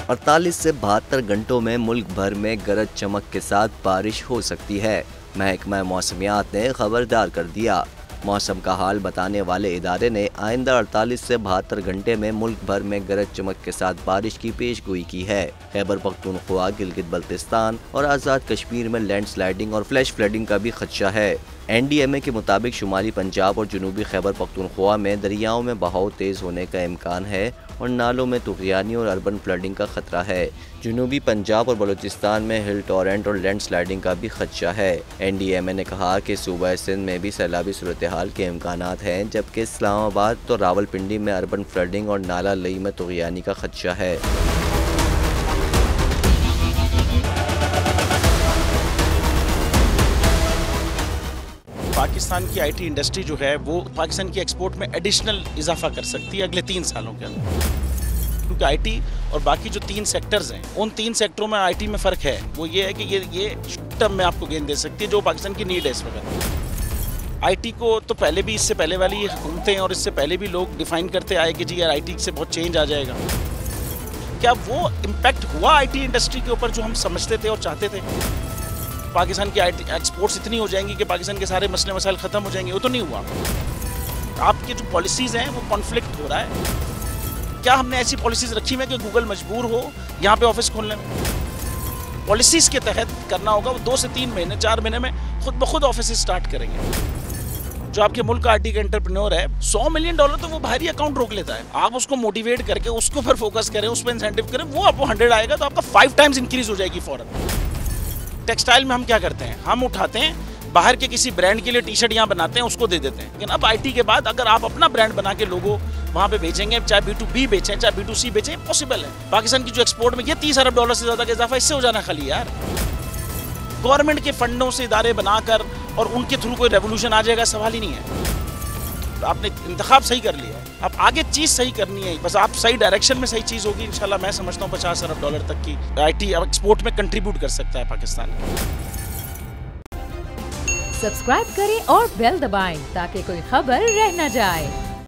48 से 72 घंटों में मुल्क भर में गरज चमक के साथ बारिश हो सकती है। महकमा मौसमियात ने खबरदार कर दिया। मौसम का हाल बताने वाले इदारे ने आइंदा 48 से 72 घंटे में मुल्क भर में गरज चमक के साथ बारिश की पेशगोई की है। खैबर पख्तूनख्वा, गिलगित बल्तिस्तान और आज़ाद कश्मीर में लैंडस्लाइडिंग और फ्लैश फ्लडिंग का भी खदशा है। NDMA के मुताबिक शुमाली पंजाब और जनूबी खैबर पख्तूनख्वा में दरियाओं में बहाव तेज़ होने का इम्कान है और नालों में तुग़यानी और अर्बन फ्लडिंग का खतरा है। जनूबी पंजाब और बलूचिस्तान में हिल टॉरेंट और लैंडस्लाइडिंग का भी खदशा है। NDMA ने कहा कि सूबा सिंध में भी सैलाबी सूरत हाल के इम्कानात हैं, जबकि इस्लामाबाद और रावलपिंडी में अर्बन फ्लडिंग और नाला लई में तुग़यानी का खदशा है। पाकिस्तान की IT इंडस्ट्री जो है वो पाकिस्तान की एक्सपोर्ट में एडिशनल इजाफा कर सकती है अगले 3 सालों के अंदर, क्योंकि IT और बाकी जो 3 सेक्टर्स हैं उन 3 सेक्टरों में IT में फ़र्क है। वो ये है कि ये शॉर्ट टर्म में आपको गेन दे सकती है, जो पाकिस्तान की नीड है इस वक्त। IT को तो पहले भी, इससे पहले वाली हुकूमतें और इससे पहले भी लोग डिफ़ाइन करते आए कि जी यार IT से बहुत चेंज आ जाएगा। क्या वो इम्पैक्ट हुआ IT इंडस्ट्री के ऊपर जो हम समझते थे और चाहते थे? पाकिस्तान की IT एक्सपोर्ट्स इतनी हो जाएंगी कि पाकिस्तान के सारे मसले मसाइल ख़त्म हो जाएंगे? वो तो नहीं हुआ। आपके जो पॉलिसीज़ हैं वो कॉन्फ्लिक्ट हो रहा है। क्या हमने ऐसी पॉलिसीज़ रखी हुई है कि गूगल मजबूर हो यहाँ पे ऑफिस खोलने में? पॉलिसीज़ के तहत करना होगा। वो 2 से 3 महीने 4 महीने में खुद ब खुद ऑफिस स्टार्ट करेंगे। जो आपके मुल्क का IT का एंटरप्रेन्योर है, $100 मिलियन तो वो बाहरी अकाउंट रोक लेता है। आप उसको मोटिवेट करके उसको पर फोकस करें, उस पर इंसेंटिव करें, वो आपको 100 आएगा तो आपका 5 टाइम्स इंक्रीज हो जाएगी फ़ौरन। टेक्सटाइल में हम क्या करते हैं, हम उठाते हैं बाहर के किसी ब्रांड के लिए टी-शर्ट यहाँ बनाते हैं, उसको दे देते हैं। लेकिन अब IT के बाद अगर आप अपना ब्रांड बना के लोगो वहाँ पे बेचेंगे, चाहे B2B बेचें चाहे B2C बेचें, पॉसिबल है। पाकिस्तान की जो एक्सपोर्ट में ये $30 अरब से ज़्यादा का इजाफा इससे हो जाना खाली यार। गवर्नमेंट के फंडों से इदारे बनाकर और उनके थ्रू कोई रेवोल्यूशन आ जाएगा, सवाल ही नहीं है। तो आपने इंतखाब सही कर लिया है, अब आगे चीज़ सही करनी है, बस आप सही डायरेक्शन में सही चीज़ होगी इंशाल्लाह। मैं समझता हूँ $50 अरब तक की IT अब एक्सपोर्ट में कंट्रीब्यूट कर सकता है पाकिस्तान। सब्सक्राइब करें और बेल दबाएं ताकि कोई खबर रह न जाए।